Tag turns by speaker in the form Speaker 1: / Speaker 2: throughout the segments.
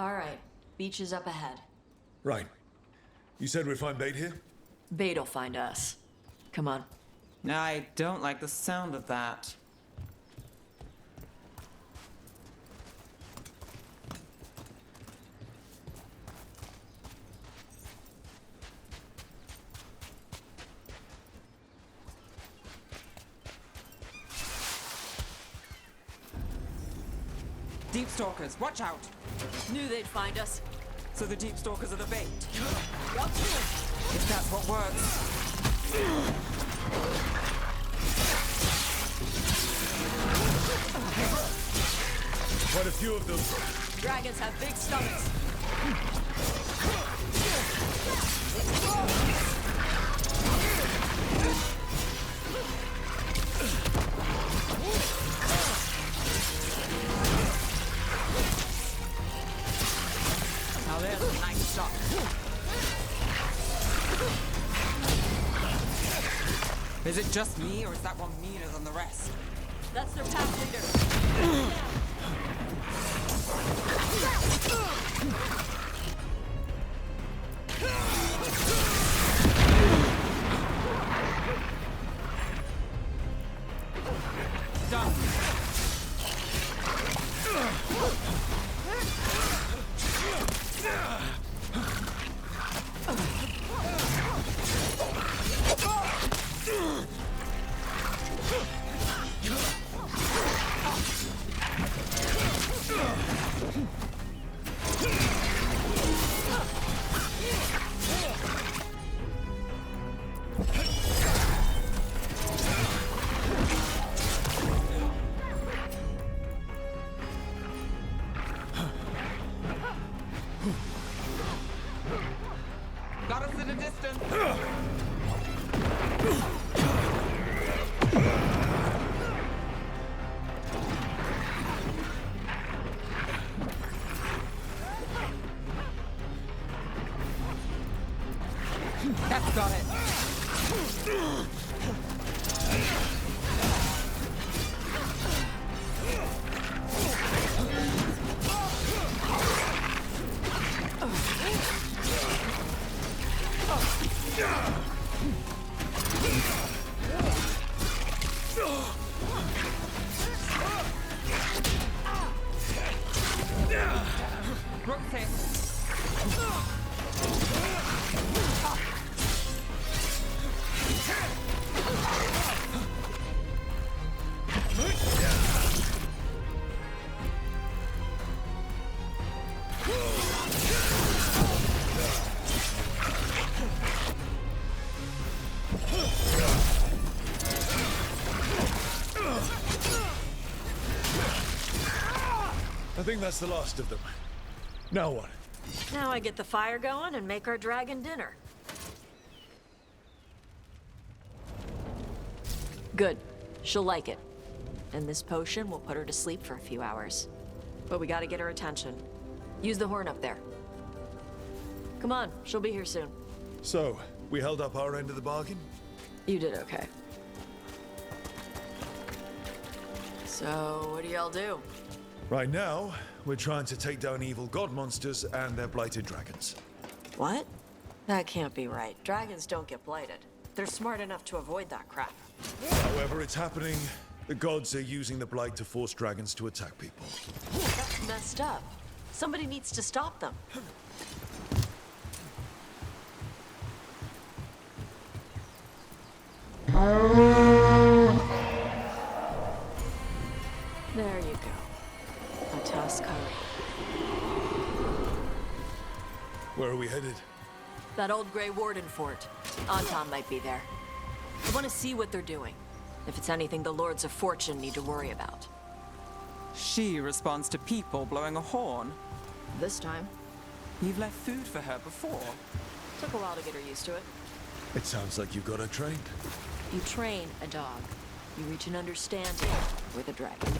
Speaker 1: All right. Beach is up ahead.
Speaker 2: Right. You said we'd find bait here?
Speaker 1: Bait'll find us. Come on.
Speaker 3: I don't like the sound of that. Deep stalkers, watch out!
Speaker 1: Knew they'd find us.
Speaker 3: So the deep stalkers are the bait.
Speaker 1: Yup.
Speaker 3: If that's what works.
Speaker 2: Quite a few of them.
Speaker 1: Dragons have big stomachs.
Speaker 3: Now there's a nice shot. Is it just me, or is that one meaner than the rest?
Speaker 1: That's their pack leader.
Speaker 3: Done. Got us in a distance. That's got it.
Speaker 2: I think that's the last of them. Now what?
Speaker 1: Now I get the fire going and make our dragon dinner. Good. She'll like it. And this potion will put her to sleep for a few hours. But we gotta get her attention. Use the horn up there. Come on, she'll be here soon.
Speaker 2: So, we held up our end of the bargain?
Speaker 1: You did okay. So, what do y'all do?
Speaker 2: Right now, we're trying to take down evil god monsters and their blighted dragons.
Speaker 1: What? That can't be right. Dragons don't get blighted. They're smart enough to avoid that crap.
Speaker 2: However it's happening, the gods are using the blight to force dragons to attack people.
Speaker 1: That's messed up. Somebody needs to stop them. There you go. A tusk curry.
Speaker 2: Where are we headed?
Speaker 1: That old Grey Warden fort. Anton might be there. I want to see what they're doing. If it's anything the Lords of Fortune need to worry about.
Speaker 3: She responds to people blowing a horn.
Speaker 1: This time.
Speaker 3: You've left food for her before.
Speaker 1: Took a while to get her used to it.
Speaker 2: It sounds like you've got her trained.
Speaker 1: You train a dog. You reach an understanding with a dragon.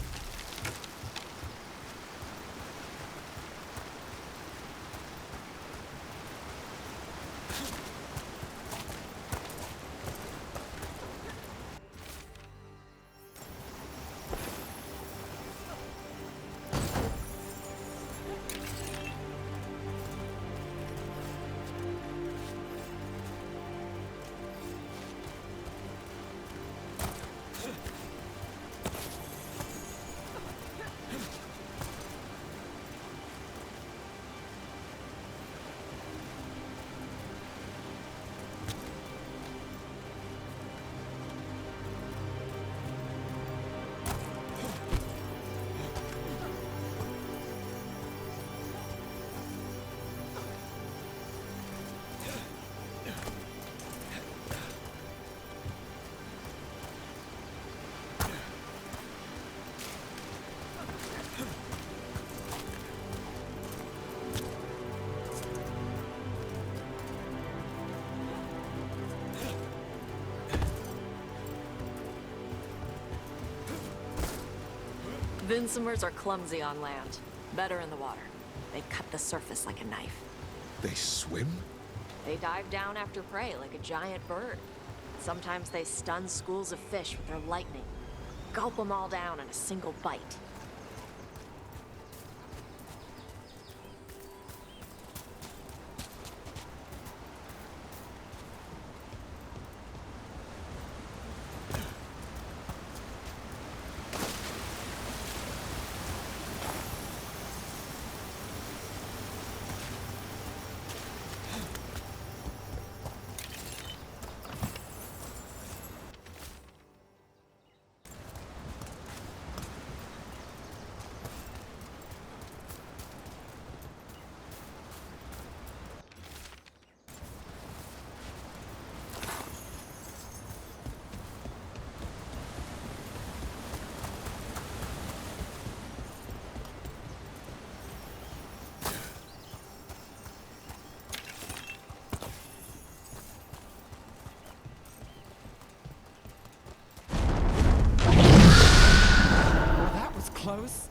Speaker 1: Vincimers are clumsy on land, better in the water. They cut the surface like a knife.
Speaker 2: They swim?
Speaker 1: They dive down after prey like a giant bird. Sometimes they stun schools of fish with their lightning. Gulp them all down in a single bite.
Speaker 3: Close?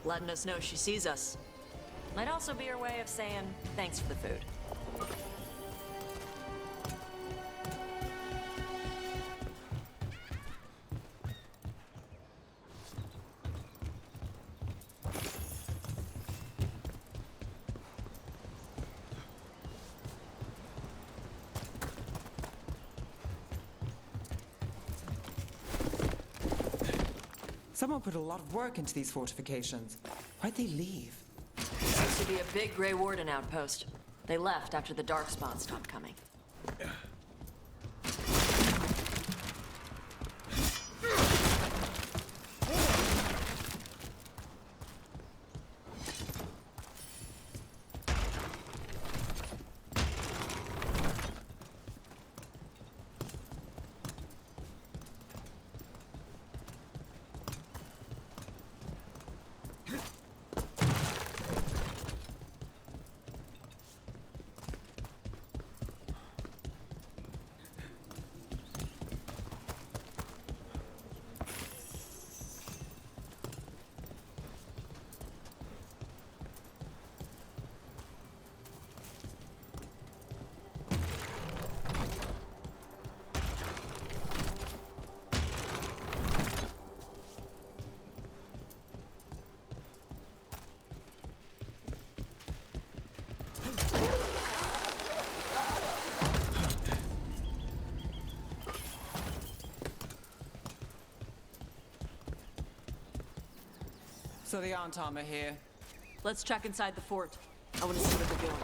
Speaker 1: Letting us know she sees us. Might also be her way of saying thanks for the food.
Speaker 3: Someone put a lot of work into these fortifications. Why'd they leave?
Speaker 1: Used to be a big Grey Warden outpost. They left after the Darkspawn stopped coming.
Speaker 3: So the Aunt armor here.
Speaker 1: Let's check inside the fort. I want to see what they're doing.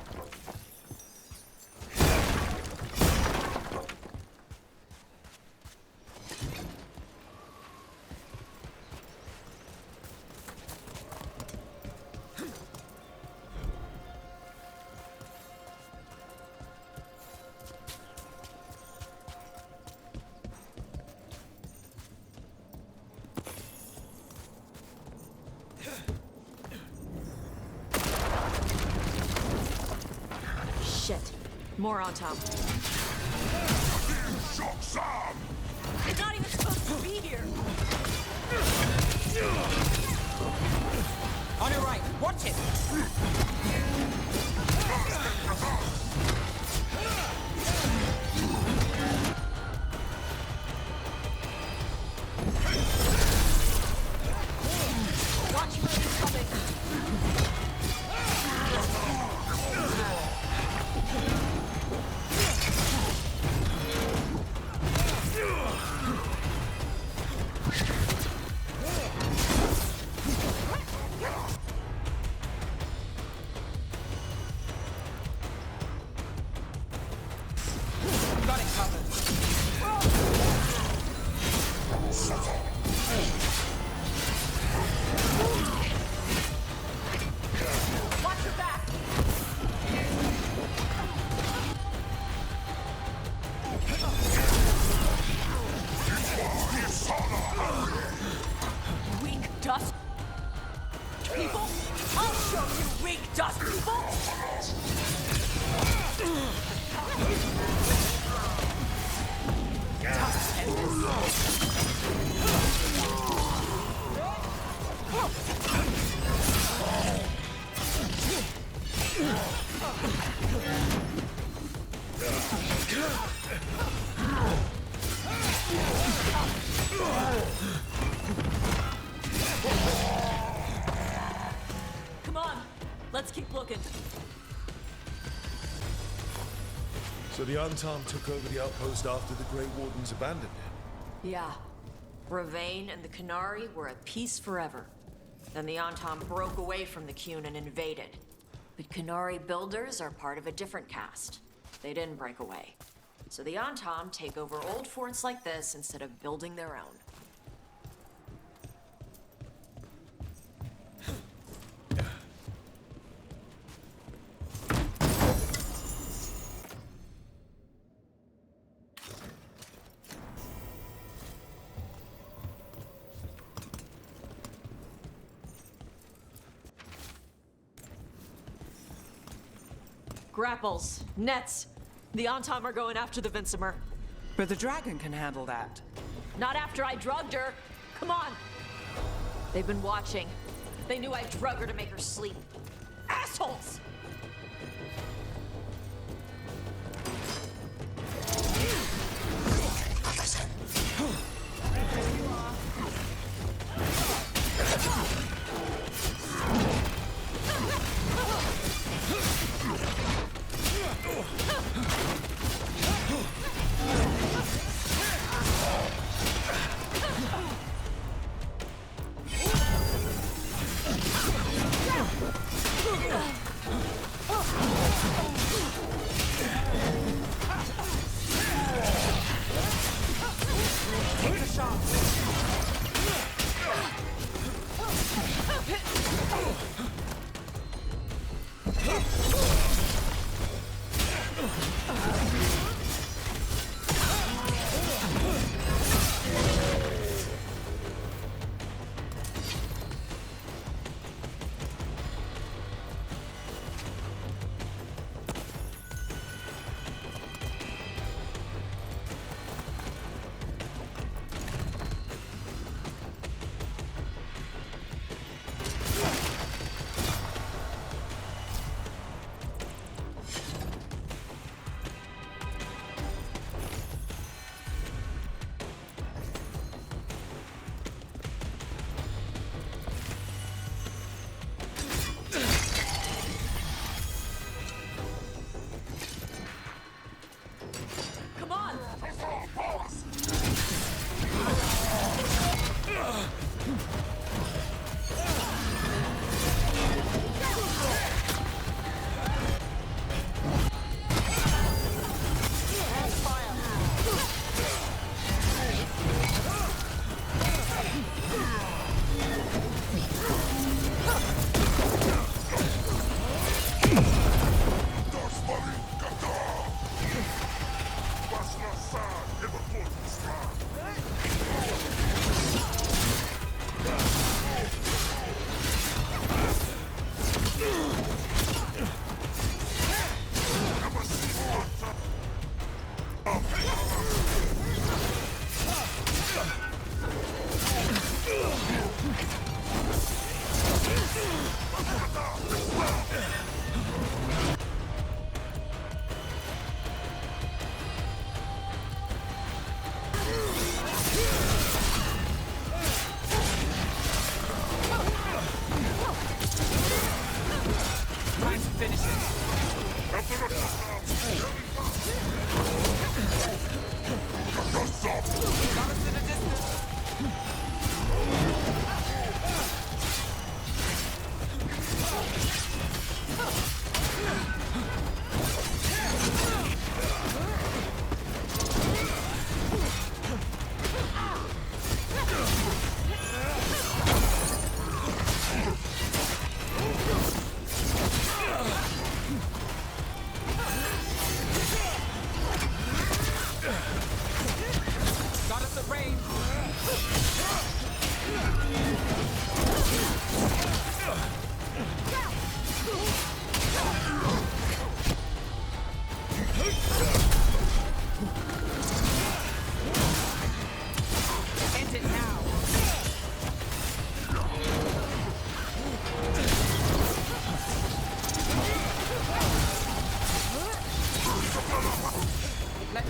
Speaker 1: Shit. More on top. It's not even supposed to be here!
Speaker 3: On your right, watch it!
Speaker 1: Watch where he's coming!
Speaker 3: Got it covered.
Speaker 1: Watch your back! Weak dust people? I'll show you weak dust people! Come on, let's keep looking.
Speaker 2: So the Antam took over the outpost after the Grey Wardens abandoned it.
Speaker 1: Yeah. Ravane and the Canary were at peace forever. Then the Antam broke away from the Qun and invaded. But Canary builders are part of a different caste. They didn't break away. So the Antam take over old forts like this instead of building their own. Grapples, nets. The Antam are going after the Vinsimer.
Speaker 3: But the dragon can handle that.
Speaker 1: Not after I drugged her. Come on. They've been watching. They knew I drugged her to make her sleep. Assholes!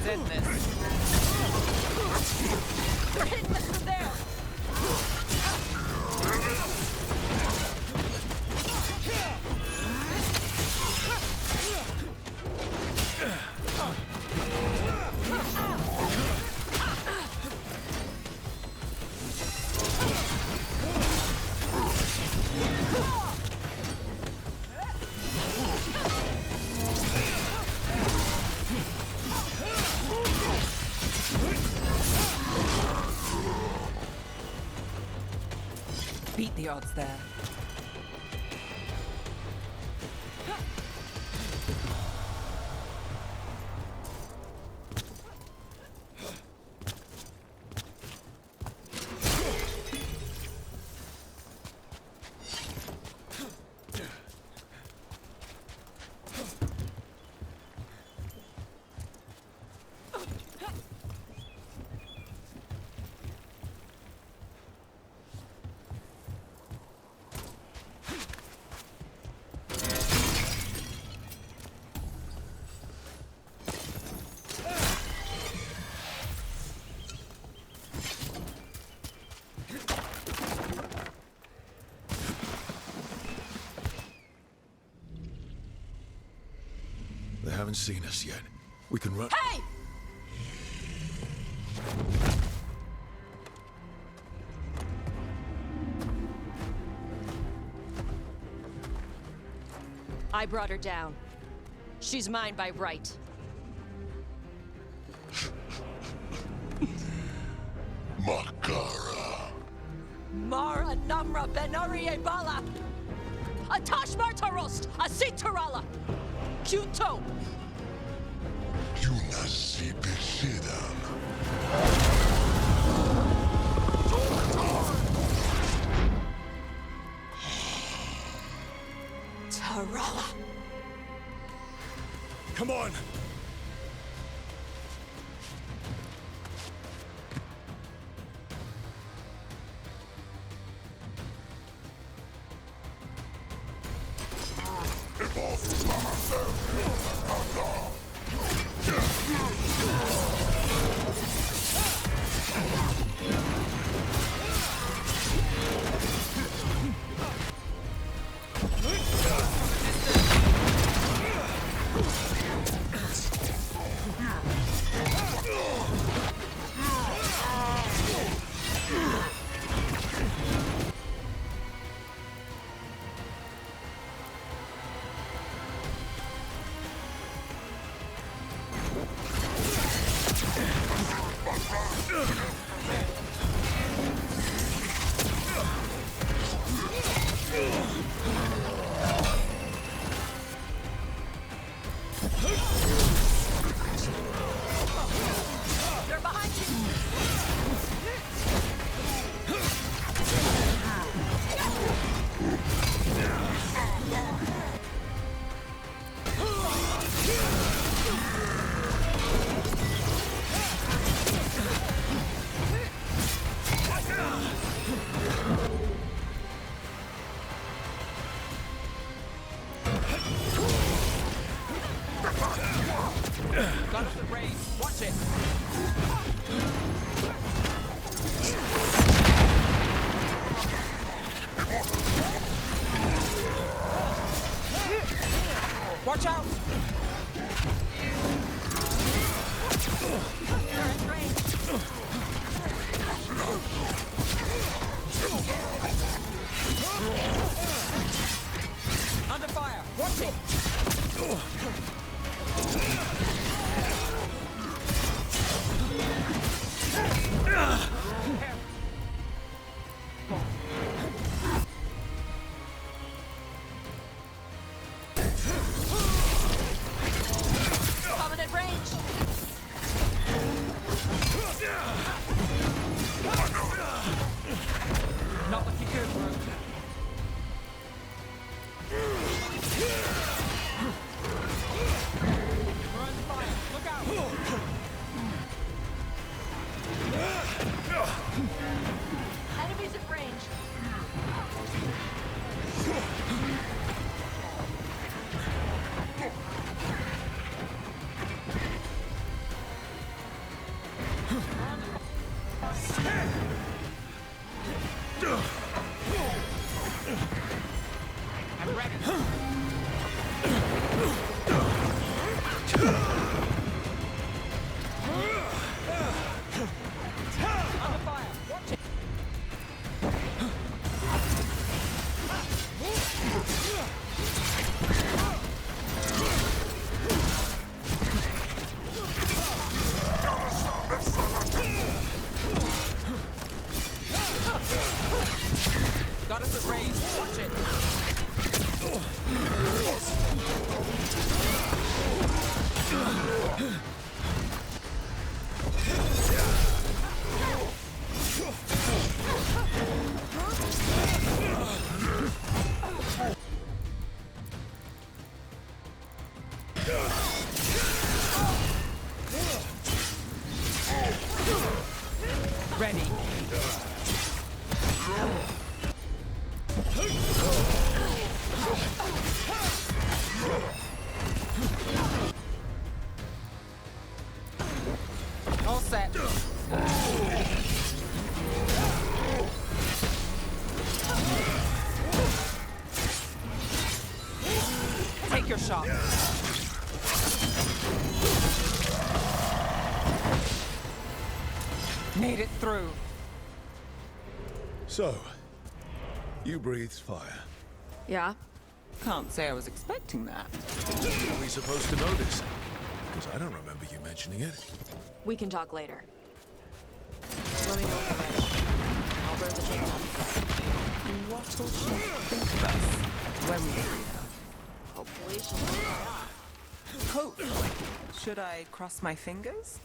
Speaker 3: Let's end this.
Speaker 1: They're hitting us from there!
Speaker 3: Beat the odds there.
Speaker 2: They haven't seen us yet. We can run.
Speaker 1: Hey! I brought her down. She's mine by right.
Speaker 2: Makara.
Speaker 1: Mara Namra Benari Bala! Atash Martarost! Asitarala! Kyuto! Tarala!
Speaker 2: Come on!
Speaker 1: They're behind you!
Speaker 3: Gun to the brain. Watch it. Watch out!
Speaker 1: They're in range!
Speaker 3: Under fire. Watch it.
Speaker 1: Coming at range!
Speaker 3: Not looking good, bro. Ready. All set. Take your shot. Made it through.
Speaker 2: So, you breathed fire.
Speaker 1: Yeah?
Speaker 3: Can't say I was expecting that.
Speaker 2: Are we supposed to know this? Because I don't remember you mentioning it.
Speaker 1: We can talk later. Let me know when you're ready. I'll burn the thing up.
Speaker 3: What will she think of us when we free her?
Speaker 1: Hopefully she'll...
Speaker 3: Cool. Should I cross my fingers?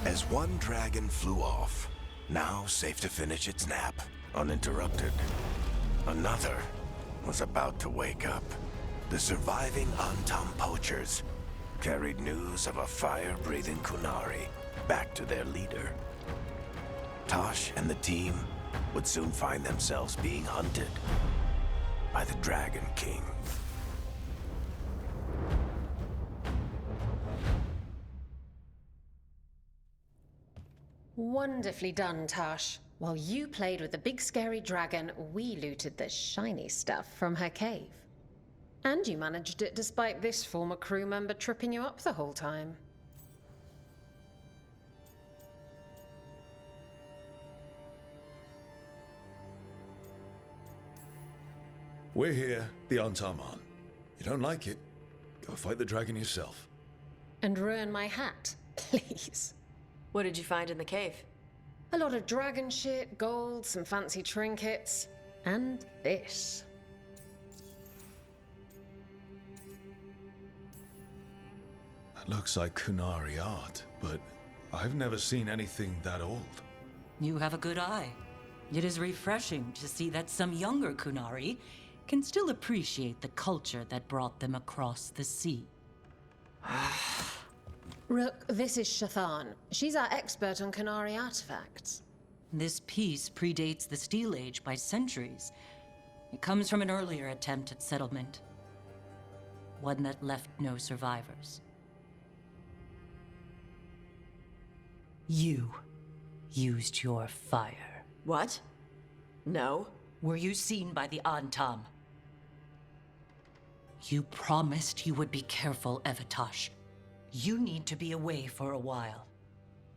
Speaker 4: As one dragon flew off, now safe to finish its nap, uninterrupted, another was about to wake up. The surviving Antam poachers carried news of a fire-breathing Kunari back to their leader. Tosh and the team would soon find themselves being hunted by the Dragon King.
Speaker 5: Wonderfully done, Tash. While you played with the big scary dragon, we looted the shiny stuff from her cave. And you managed it despite this former crew member tripping you up the whole time.
Speaker 2: We're here, the Antaman. You don't like it? Go fight the dragon yourself.
Speaker 5: And ruin my hat, please.
Speaker 1: What did you find in the cave?
Speaker 5: A lot of dragon shit, gold, some fancy trinkets, and this.
Speaker 2: That looks like Kunari art, but I've never seen anything that old.
Speaker 6: You have a good eye. It is refreshing to see that some younger Kunari can still appreciate the culture that brought them across the sea.
Speaker 5: Rook, this is Shathan. She's our expert on Kunari artifacts.
Speaker 6: This piece predates the Steel Age by centuries. It comes from an earlier attempt at settlement. One that left no survivors. You used your fire.
Speaker 1: What? No.
Speaker 6: Were you seen by the Antam? You promised you would be careful, Evatosh. You need to be away for a while.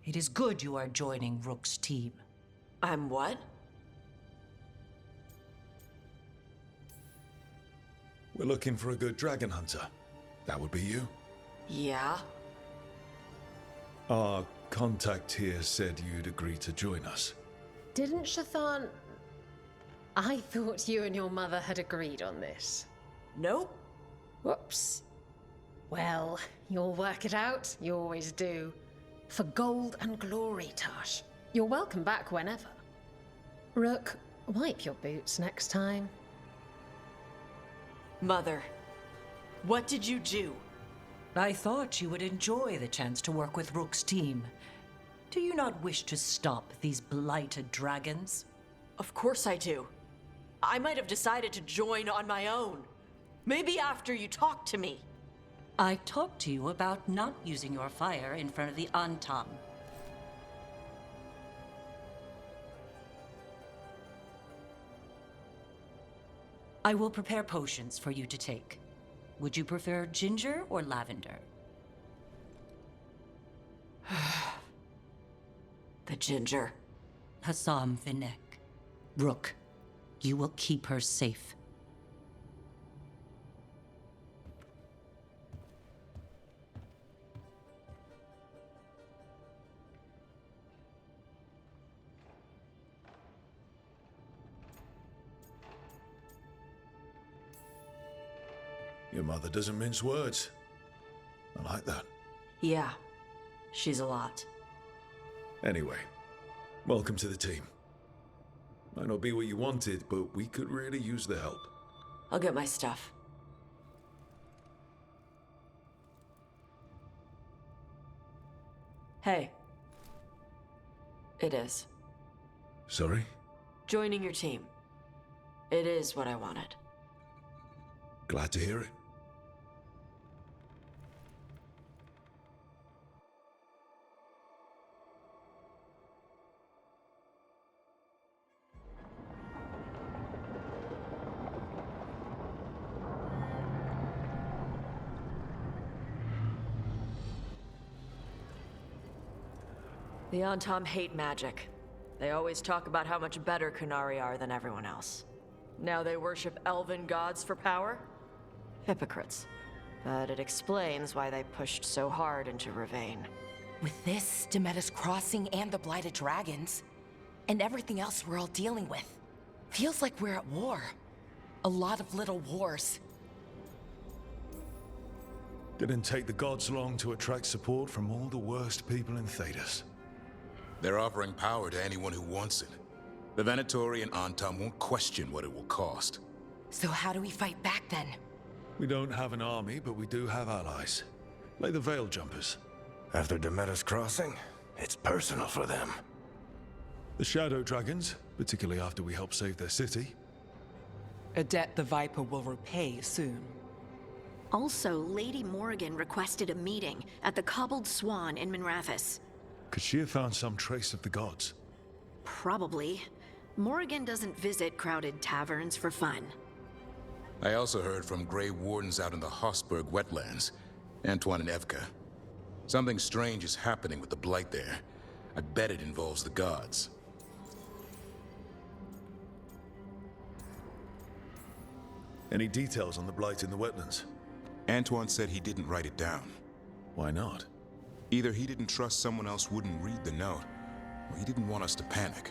Speaker 6: It is good you are joining Rook's team.
Speaker 1: I'm what?
Speaker 2: We're looking for a good dragon hunter. That would be you.
Speaker 1: Yeah?
Speaker 2: Our contact here said you'd agree to join us.
Speaker 5: Didn't Shathan... I thought you and your mother had agreed on this.
Speaker 1: Nope.
Speaker 5: Whoops. Well, you'll work it out. You always do. For gold and glory, Tash. You're welcome back whenever. Rook, wipe your boots next time.
Speaker 1: Mother, what did you do?
Speaker 6: I thought you would enjoy the chance to work with Rook's team. Do you not wish to stop these blighted dragons?
Speaker 1: Of course I do. I might have decided to join on my own. Maybe after you talked to me.
Speaker 6: I talked to you about not using your fire in front of the Antam. I will prepare potions for you to take. Would you prefer ginger or lavender?
Speaker 1: The ginger.
Speaker 6: Hassam Vinek. Rook, you will keep her safe.
Speaker 2: Your mother doesn't mince words. I like that.
Speaker 1: Yeah, she's a lot.
Speaker 2: Anyway, welcome to the team. Might not be what you wanted, but we could really use the help.
Speaker 1: I'll get my stuff. Hey. It is.
Speaker 2: Sorry?
Speaker 1: Joining your team. It is what I wanted.
Speaker 2: Glad to hear it.
Speaker 1: The Antom hate magic. They always talk about how much better Qunari are than everyone else. Now they worship elven gods for power? Hypocrites. But it explains why they pushed so hard into Ravain.
Speaker 7: With this, Demeter's Crossing and the Blighted Dragons, and everything else we're all dealing with, feels like we're at war. A lot of little wars.
Speaker 2: Didn't take the gods long to attract support from all the worst people in Thedas.
Speaker 8: They're offering power to anyone who wants it. The Venatori and Antom won't question what it will cost.
Speaker 7: So how do we fight back then?
Speaker 2: We don't have an army, but we do have allies. Like the Veil Jumpers.
Speaker 4: After Demeter's Crossing, it's personal for them.
Speaker 2: The Shadow Dragons, particularly after we helped save their city.
Speaker 3: A debt the Viper will repay soon.
Speaker 9: Also, Lady Morrigan requested a meeting at the Cobbled Swan in Minrathous.
Speaker 2: Could she have found some trace of the gods?
Speaker 9: Probably. Morrigan doesn't visit crowded taverns for fun.
Speaker 8: I also heard from Grey Wardens out in the Hossberg wetlands, Antoine and Evka. Something strange is happening with the Blight there. I bet it involves the gods.
Speaker 2: Any details on the blight in the wetlands?
Speaker 8: Antoine said he didn't write it down.
Speaker 2: Why not?
Speaker 8: Either he didn't trust someone else wouldn't read the note, or he didn't want us to panic.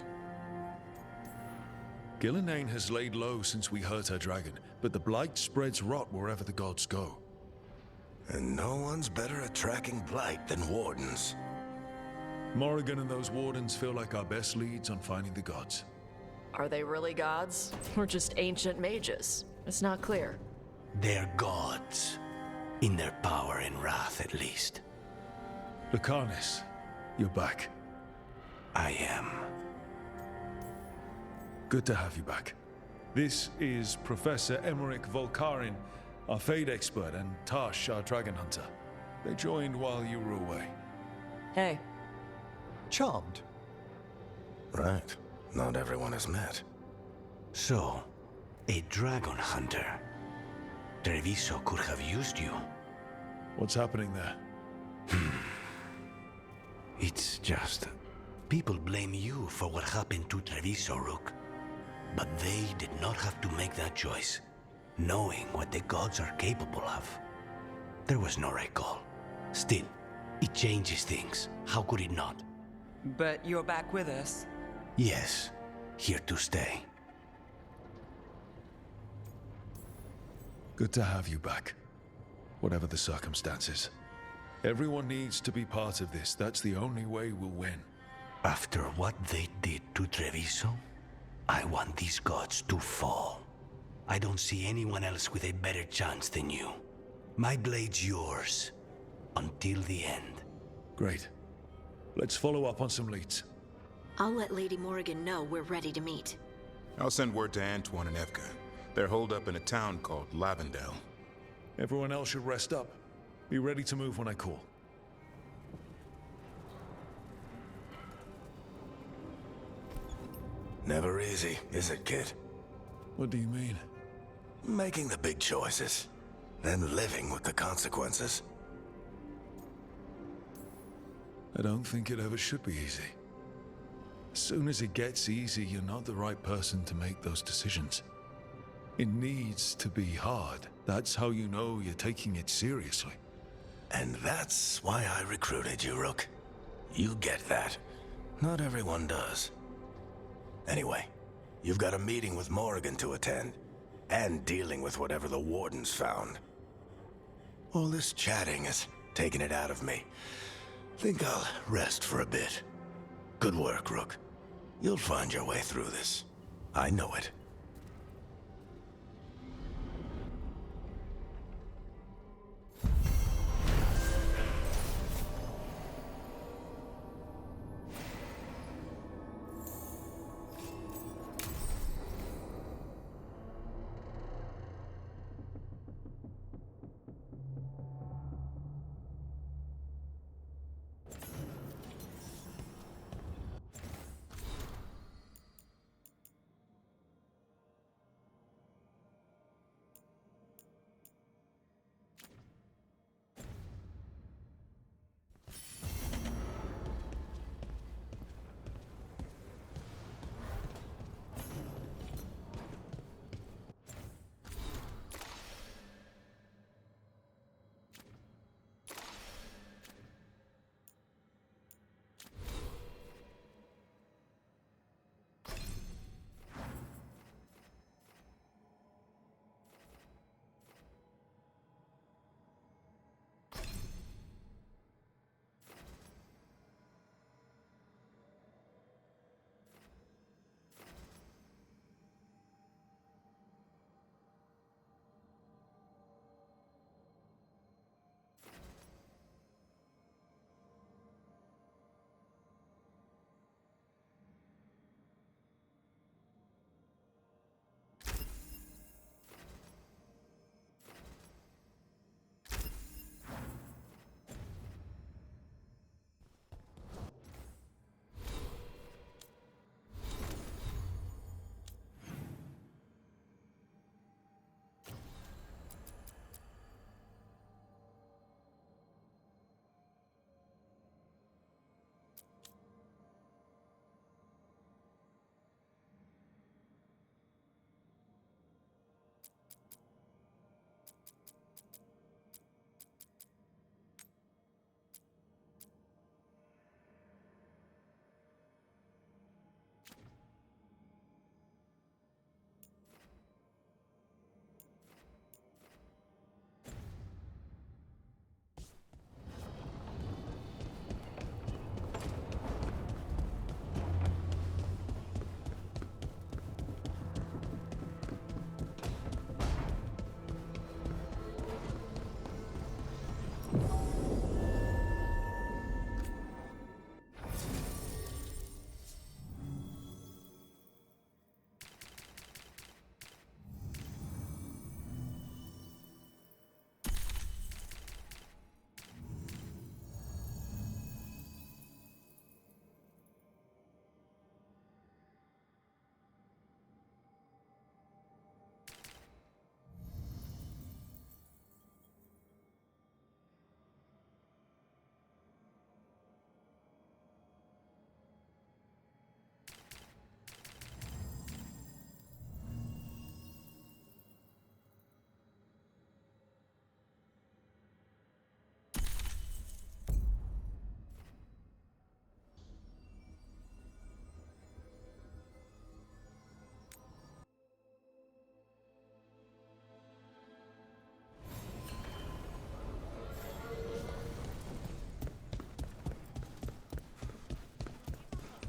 Speaker 2: Gillenane has laid low since we hurt her dragon, but the blight spreads rot wherever the gods go.
Speaker 4: And no one's better at tracking blight than wardens.
Speaker 2: Morrigan and those wardens feel like our best leads on finding the gods.
Speaker 1: Are they really gods? Or just ancient mages? It's not clear.
Speaker 4: They're gods. In their power and wrath, at least.
Speaker 2: Lucanis, you're back.
Speaker 4: I am.
Speaker 2: Good to have you back. This is Professor Emmerich Volkarin, our Fade expert, and Tash, our dragon hunter. They joined while you were away.
Speaker 1: Hey.
Speaker 10: Charmed.
Speaker 4: Right. Not everyone has met. So, a dragon hunter. Treviso could have used you.
Speaker 2: What's happening there?
Speaker 4: It's just... people blame you for what happened to Treviso, Rook. But they did not have to make that choice, knowing what the gods are capable of. There was no right call. Still, it changes things. How could it not?
Speaker 3: But you're back with us.
Speaker 4: Yes, here to stay.
Speaker 2: Good to have you back. Whatever the circumstances. Everyone needs to be part of this. That's the only way we'll win.
Speaker 4: After what they did to Treviso, I want these gods to fall. I don't see anyone else with a better chance than you. My blade's yours. Until the end.
Speaker 2: Great. Let's follow up on some leads.
Speaker 9: I'll let Lady Morrigan know we're ready to meet.
Speaker 8: I'll send word to Antoine and Evka. They're holed up in a town called Lavendel.
Speaker 2: Everyone else should rest up. Be ready to move when I call.
Speaker 4: Never easy, is it, kid?
Speaker 2: What do you mean?
Speaker 4: Making the big choices, then living with the consequences.
Speaker 2: I don't think it ever should be easy. As soon as it gets easy, you're not the right person to make those decisions. It needs to be hard. That's how you know you're taking it seriously.
Speaker 4: And that's why I recruited you, Rook. You get that. Not everyone does. Anyway, you've got a meeting with Morrigan to attend, and dealing with whatever the Wardens found. All this chatting has taken it out of me. Think I'll rest for a bit. Good work, Rook. You'll find your way through this. I know it.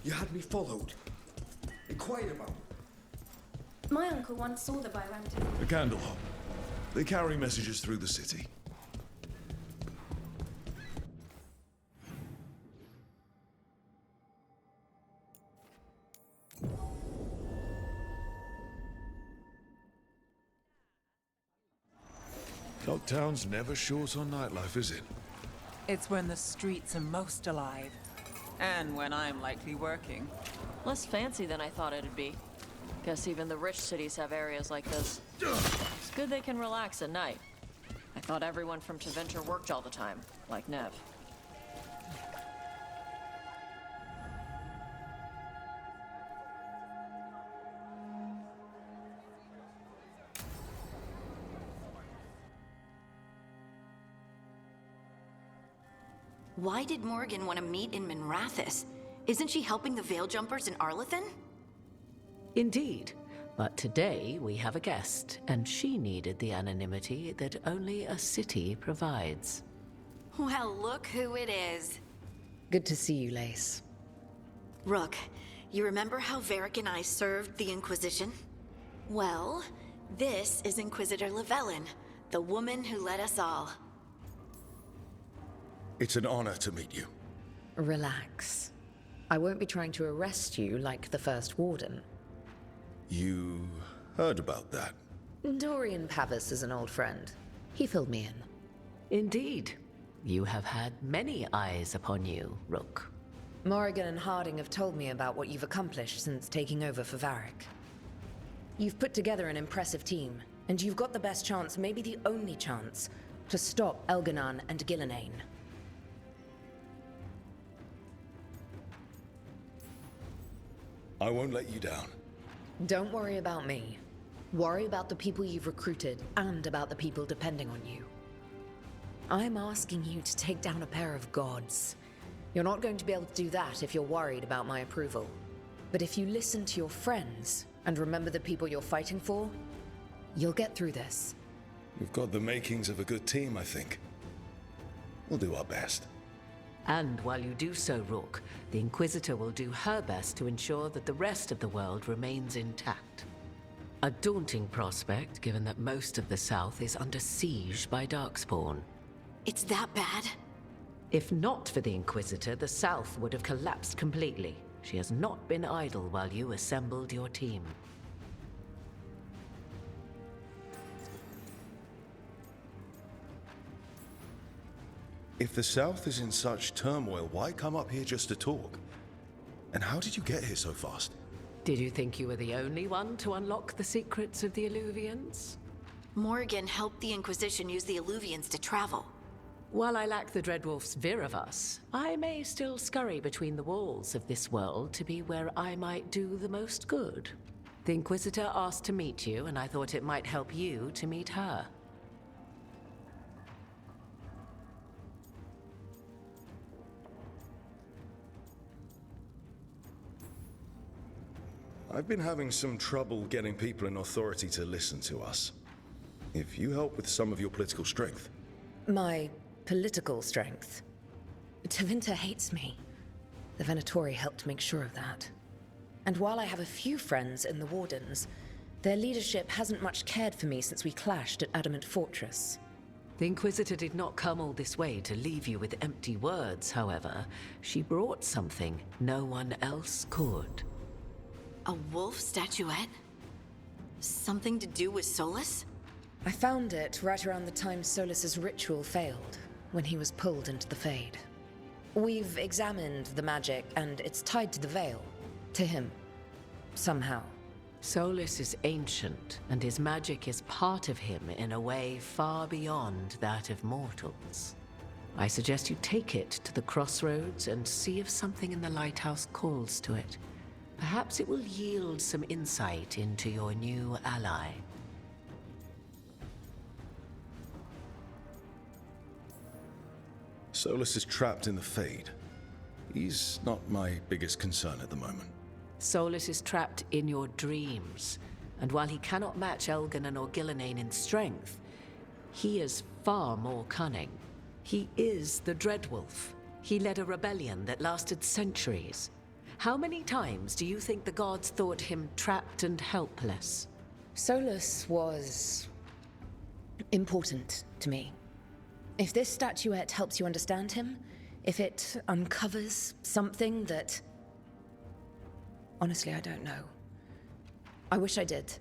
Speaker 11: You had me followed. Be quiet about it.
Speaker 12: My uncle once saw the Byranti.
Speaker 2: The candle hop. They carry messages through the city. Dogtown's never short on nightlife, is it?
Speaker 3: It's when the streets are most alive. And when I'm likely working.
Speaker 1: Less fancy than I thought it'd be. Guess even the rich cities have areas like this. It's good they can relax at night. I thought everyone from Tevinter worked all the time, like Nev.
Speaker 9: Why did Morgan want to meet in Minrathous? Isn't she helping the Veil Jumpers in Arlathan?
Speaker 13: Indeed. But today we have a guest, and she needed the anonymity that only a city provides.
Speaker 9: Well, look who it is.
Speaker 5: Good to see you, Lace.
Speaker 9: Rook, you remember how Varric and I served the Inquisition? Well, this is Inquisitor Llewellyn, the woman who led us all.
Speaker 2: It's an honor to meet you.
Speaker 5: Relax. I won't be trying to arrest you like the First Warden.
Speaker 2: You heard about that?
Speaker 5: Dorian Pavis is an old friend. He filled me in.
Speaker 13: Indeed. You have had many eyes upon you, Rook.
Speaker 5: Morrigan and Harding have told me about what you've accomplished since taking over for Varric. You've put together an impressive team, and you've got the best chance, maybe the only chance, to stop Elganon and Gillenane.
Speaker 2: I won't let you down.
Speaker 5: Don't worry about me. Worry about the people you've recruited, and about the people depending on you. I'm asking you to take down a pair of gods. You're not going to be able to do that if you're worried about my approval. But if you listen to your friends, and remember the people you're fighting for, you'll get through this.
Speaker 2: We've got the makings of a good team, I think. We'll do our best.
Speaker 13: And while you do so, Rook, the Inquisitor will do her best to ensure that the rest of the world remains intact. A daunting prospect, given that most of the South is under siege by Darkspawn.
Speaker 9: It's that bad?
Speaker 13: If not for the Inquisitor, the South would have collapsed completely. She has not been idle while you assembled your team.
Speaker 2: If the South is in such turmoil, why come up here just to talk? And how did you get here so fast?
Speaker 13: Did you think you were the only one to unlock the secrets of the Illuvians?
Speaker 9: Morrigan helped the Inquisition use the Illuvians to travel.
Speaker 13: While I lack the Dreadwolf's Viravus, I may still scurry between the walls of this world to be where I might do the most good. The Inquisitor asked to meet you, and I thought it might help you to meet her.
Speaker 2: I've been having some trouble getting people in authority to listen to us. If you help with some of your political strength.
Speaker 5: My political strength? Tevinter hates me. The Venatori helped make sure of that. And while I have a few friends in the Wardens, their leadership hasn't much cared for me since we clashed at Adamant Fortress.
Speaker 13: The Inquisitor did not come all this way to leave you with empty words, however. She brought something no one else could.
Speaker 9: A wolf statuette? Something to do with Solus?
Speaker 5: I found it right around the time Solus's ritual failed, when he was pulled into the Fade. We've examined the magic, and it's tied to the Veil. To him. Somehow.
Speaker 13: Solus is ancient, and his magic is part of him in a way far beyond that of mortals. I suggest you take it to the crossroads and see if something in the lighthouse calls to it. Perhaps it will yield some insight into your new ally.
Speaker 2: Solus is trapped in the Fade. He's not my biggest concern at the moment.
Speaker 13: Solus is trapped in your dreams, and while he cannot match Elganon or Gillenane in strength, he is far more cunning. He is the Dreadwolf. He led a rebellion that lasted centuries. How many times do you think the gods thought him trapped and helpless?
Speaker 5: Solus was important to me. If this statuette helps you understand him, if it uncovers something that... Honestly, I don't know. I wish I did.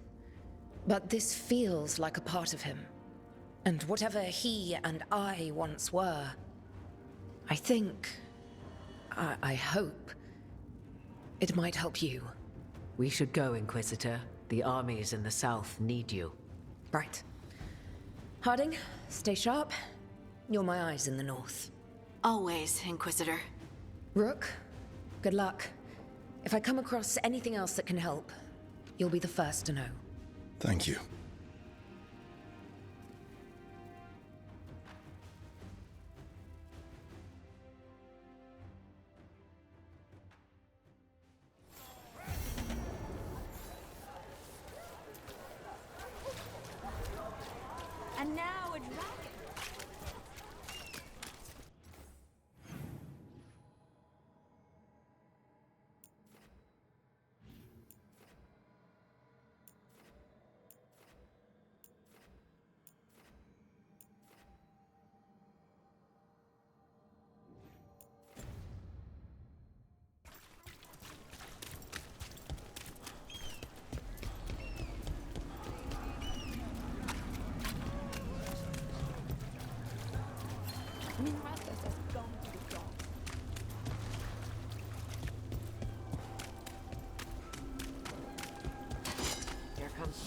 Speaker 5: But this feels like a part of him. And whatever he and I once were, I think... I hope... it might help you.
Speaker 13: We should go, Inquisitor. The armies in the south need you.
Speaker 5: Right. Harding, stay sharp. You're my eyes in the north.
Speaker 9: Always, Inquisitor.
Speaker 5: Rook, good luck. If I come across anything else that can help, you'll be the first to know.
Speaker 2: Thank you.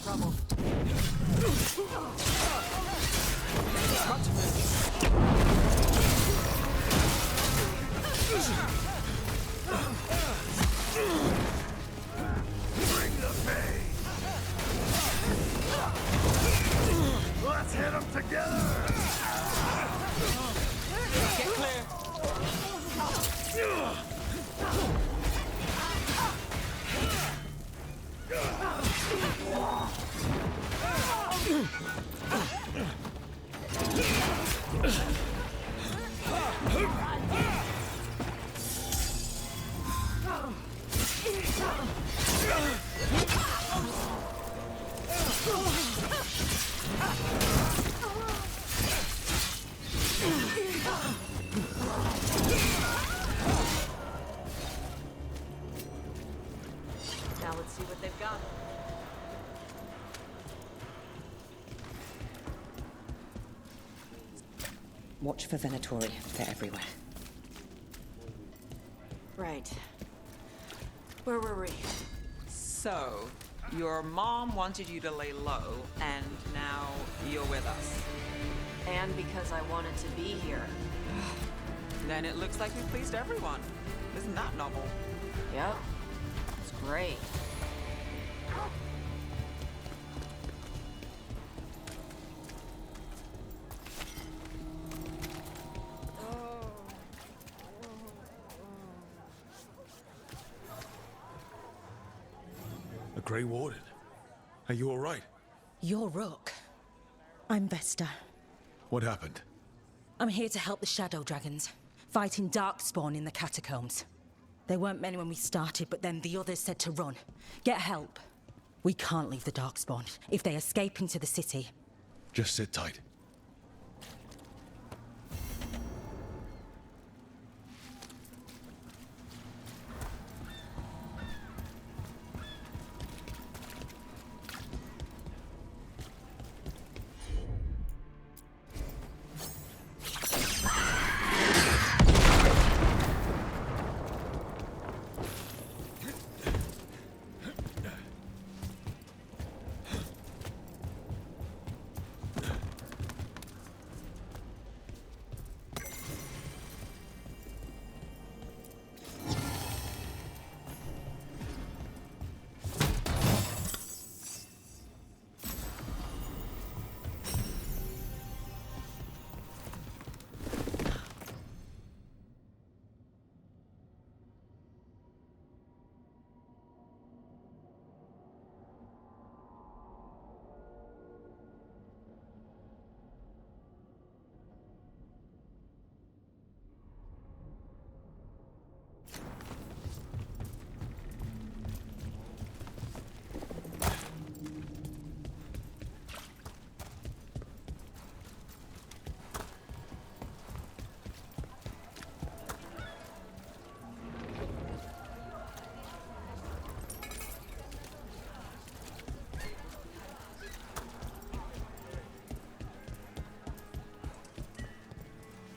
Speaker 1: Trouble.
Speaker 4: Bring the pain! Let's hit them together!
Speaker 3: Get clear.
Speaker 1: Now let's see what they've got.
Speaker 7: Watch for Venatori. They're everywhere.
Speaker 1: Right. Where were we?
Speaker 3: So, your mom wanted you to lay low, and now you're with us.
Speaker 1: And because I wanted to be here.
Speaker 3: Then it looks like we've pleased everyone. Isn't that novel?
Speaker 1: Yep. It's great.
Speaker 2: A Grey Warden. Are you all right?
Speaker 14: You're Rook. I'm Vesta.
Speaker 2: What happened?
Speaker 14: I'm here to help the Shadow Dragons, fighting Darkspawn in the catacombs. There weren't many when we started, but then the others said to run. Get help. We can't leave the Darkspawn. If they escape into the city...
Speaker 2: Just sit tight.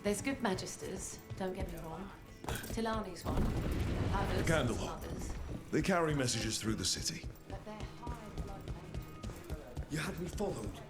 Speaker 13: There's good magisters, don't get me wrong. Tilani's one. Others,
Speaker 2: The Candle.
Speaker 13: others.
Speaker 2: They carry messages through the city.
Speaker 13: But they're high blood mages.
Speaker 11: You had me followed.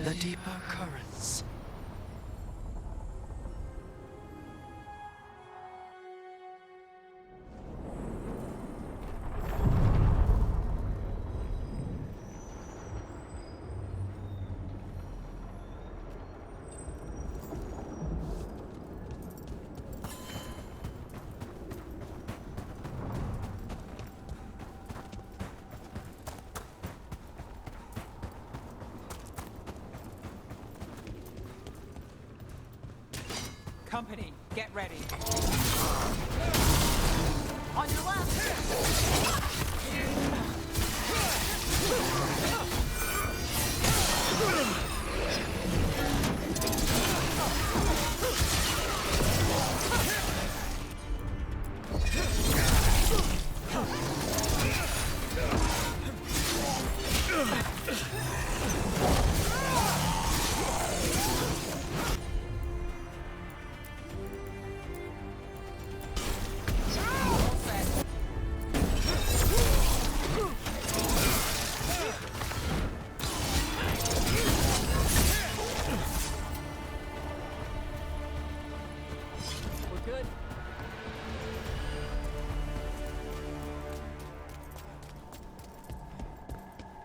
Speaker 15: The deeper currents.
Speaker 3: Company, get ready.
Speaker 9: On your left!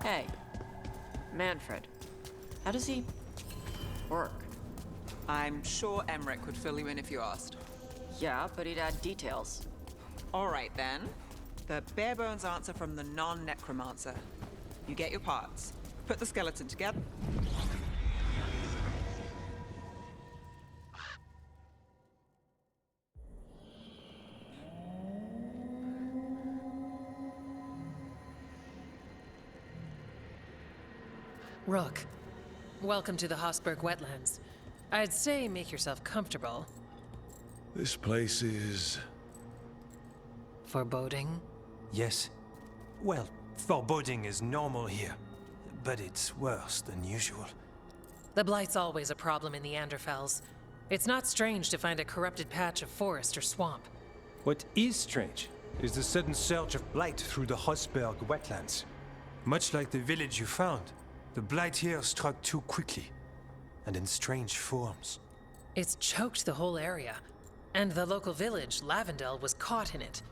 Speaker 1: Hey, Manfred. How does he work?
Speaker 3: I'm sure Emmerich would fill you in if you asked.
Speaker 1: Yeah, but he'd add details.
Speaker 3: All right, then. The bare-bones answer from the non-necromancer. You get your parts, put the skeleton together.
Speaker 13: Rook, welcome to the Hosberg wetlands. I'd say make yourself comfortable.
Speaker 2: This place is...
Speaker 13: foreboding?
Speaker 15: Yes. Well, foreboding is normal here, but it's worse than usual.
Speaker 13: The Blight's always a problem in the Anderfels. It's not strange to find a corrupted patch of forest or swamp.
Speaker 15: What is strange is the sudden surge of blight through the Hosberg wetlands. Much like the village you found, the blight here struck too quickly, and in strange forms.
Speaker 13: It's choked the whole area, and the local village, Lavendel, was caught in it.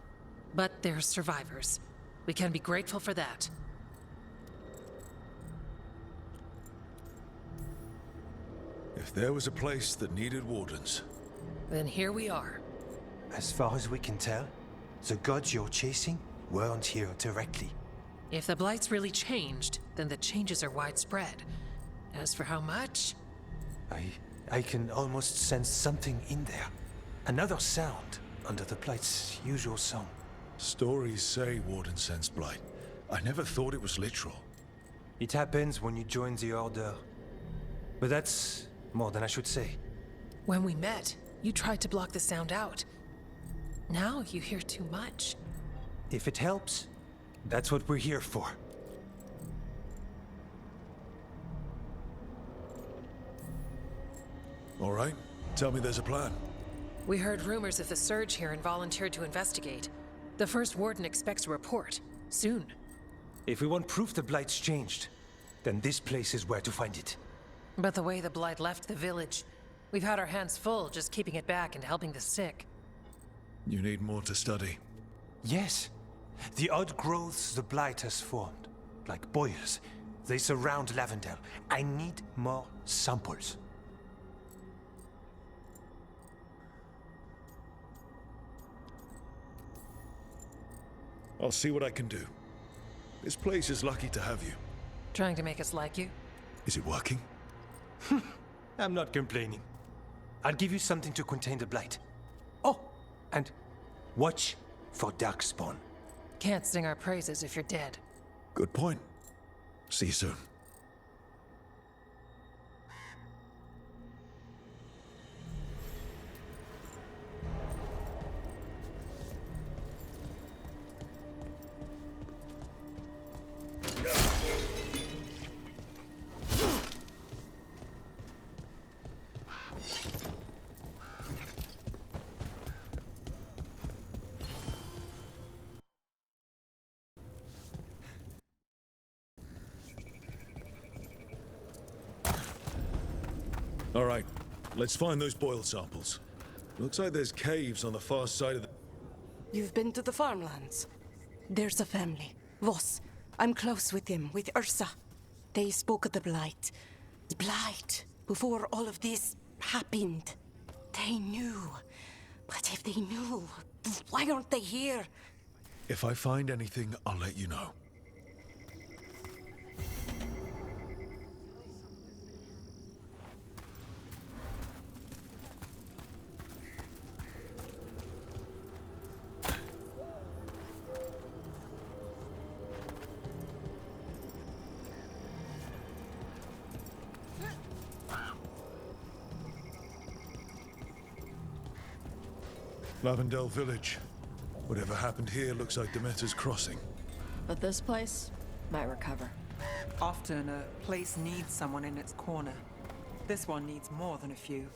Speaker 13: But they're survivors. We can be grateful for that.
Speaker 2: If there was a place that needed wardens...
Speaker 13: Then here we are.
Speaker 15: As far as we can tell, the gods you're chasing weren't here directly.
Speaker 13: If the Blight's really changed, then the changes are widespread. As for how much...
Speaker 15: I can almost sense something in there. Another sound under the Blight's usual song.
Speaker 2: Stories say Warden sense blight. I never thought it was literal.
Speaker 15: It happens when you join the Order. But that's more than I should say.
Speaker 13: When we met, you tried to block the sound out. Now you hear too much.
Speaker 15: If it helps, that's what we're here for.
Speaker 2: All right, tell me there's a plan.
Speaker 13: We heard rumors of the surge here and volunteered to investigate. The first warden expects a report. Soon.
Speaker 15: If we want proof the Blight's changed, then this place is where to find it.
Speaker 13: But the way the Blight left the village, we've had our hands full just keeping it back and helping the sick.
Speaker 2: You need more to study.
Speaker 15: Yes. The odd growths the Blight has formed, like boils, they surround Lavendel. I need more samples.
Speaker 2: I'll see what I can do. This place is lucky to have you.
Speaker 13: Trying to make us like you?
Speaker 2: Is it working?
Speaker 15: I'm not complaining. I'll give you something to contain the Blight. Oh, and watch for Darkspawn.
Speaker 13: Can't sing our praises if you're dead.
Speaker 2: Good point. See you soon. All right, let's find those boil samples. Looks like there's caves on the far side of the...
Speaker 7: You've been to the farmlands? There's a family. Voss. I'm close with them, with Ursa. They spoke of the Blight. The Blight. Before all of this happened. They knew. But if they knew, why aren't they here?
Speaker 2: If I find anything, I'll let you know. Lavendel Village. Whatever happened here looks like Demeter's Crossing.
Speaker 1: But this place might recover.
Speaker 3: Often a place needs someone in its corner. This one needs more than a few.